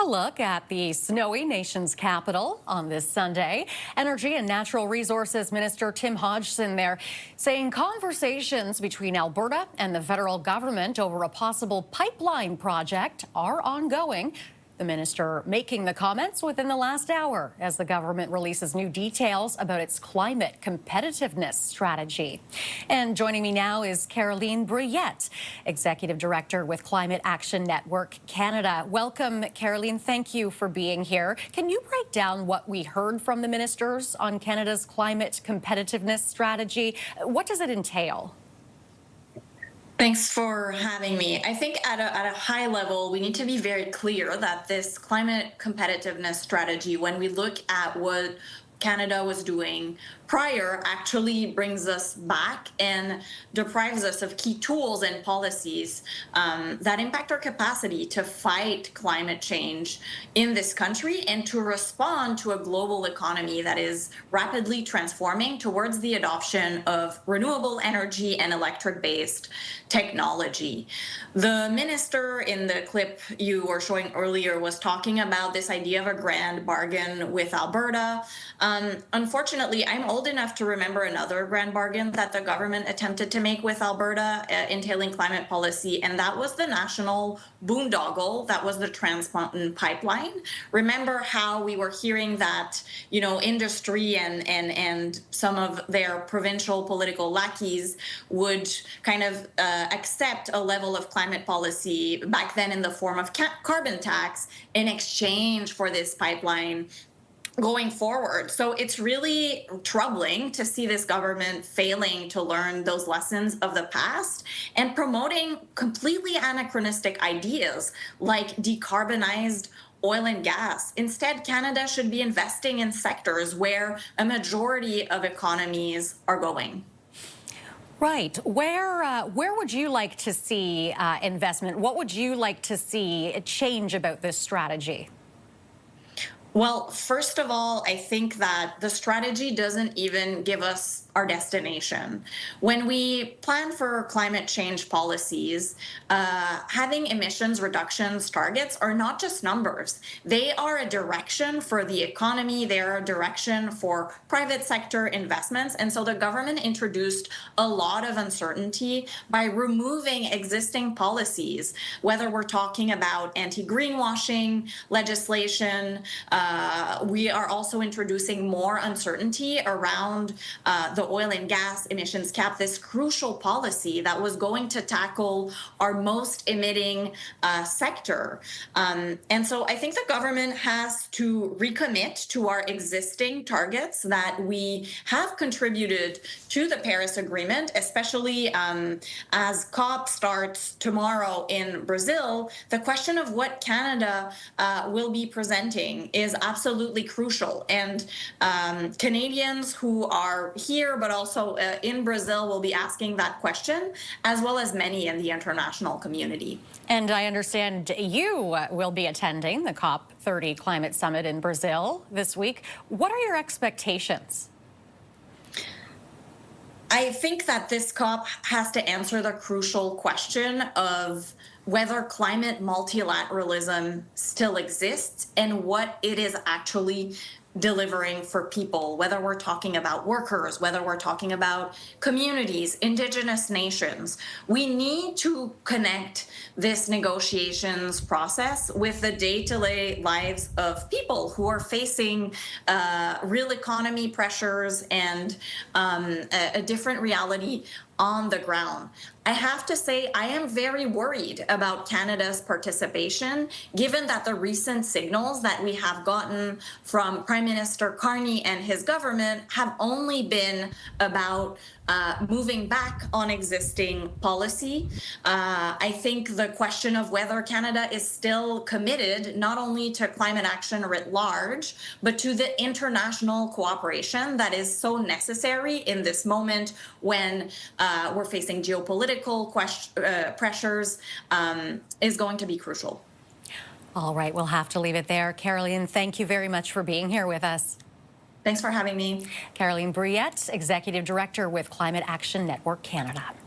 A look at the snowy nation's capital on this Sunday. Energy and Natural Resources Minister Tim Hodgson there saying conversations between Alberta and the federal government over a possible pipeline project are ongoing. The minister making the comments within the last hour as the government releases new details about its climate competitiveness strategy. And joining me now is Brouillette, Executive Director with Climate Action Network Canada. Welcome, Caroline. Thank you for being here. Can you break down what we heard from the ministers on Canada's climate competitiveness strategy? What does it entail? Thanks for having me. I think at a high level, we need to be very clear that this climate competitiveness strategy, when we look at what Canada was doing prior, actually brings us back and deprives us of key tools and policies that impact our capacity to fight climate change in this country and to respond to a global economy that is rapidly transforming towards the adoption of renewable energy and electric-based technology. The minister in the clip you were showing earlier was talking about this idea of a grand bargain with Alberta. Unfortunately, I'm old enough to remember another grand bargain that the government attempted to make with Alberta entailing climate policy, and that was the national boondoggle. That was the Trans Mountain Pipeline. Remember how we were hearing that, industry and some of their provincial political lackeys would kind of accept a level of climate policy back then in the form of carbon tax in exchange for this pipeline going forward. So it's really troubling to see this government failing to learn those lessons of the past and promoting completely anachronistic ideas like decarbonized oil and gas. Instead, Canada should be investing in sectors where a majority of economies are going. Right. Where would you like to see investment? What would you like to see change about this strategy? Well, first of all, I think that the strategy doesn't even give us our destination. When we plan for climate change policies, having emissions reductions targets are not just numbers. They are a direction for the economy. They are a direction for private sector investments. And so the government introduced a lot of uncertainty by removing existing policies, whether we're talking about anti-greenwashing legislation. We are also introducing more uncertainty around the oil and gas emissions cap, this crucial policy that was going to tackle our most emitting sector. And so I think the government has to recommit to our existing targets that we have contributed to the Paris Agreement, especially as COP starts tomorrow in Brazil. The question of what Canada will be presenting is absolutely crucial. And Canadians who are here but also in Brazil will be asking that question, as well as many in the international community. And I understand you will be attending the COP30 Climate Summit in Brazil this week. What are your expectations? I think that this COP has to answer the crucial question of whether climate multilateralism still exists and what it is actually delivering for people, whether we're talking about workers, whether we're talking about communities, indigenous nations. We need to connect this negotiations process with the day-to-day lives of people who are facing real economy pressures and a different reality on the ground. I have to say, I am very worried about Canada's participation, given that the recent signals that we have gotten from Prime Minister Carney and his government have only been about moving back on existing policy. I think the question of whether Canada is still committed not only to climate action writ large, but to the international cooperation that is so necessary in this moment when we're facing geopolitical pressures is going to be crucial. All right, we'll have to leave it there. Caroline, thank you very much for being here with us. Thanks for having me. Caroline Brouillette, Executive Director with Climate Action Network Canada.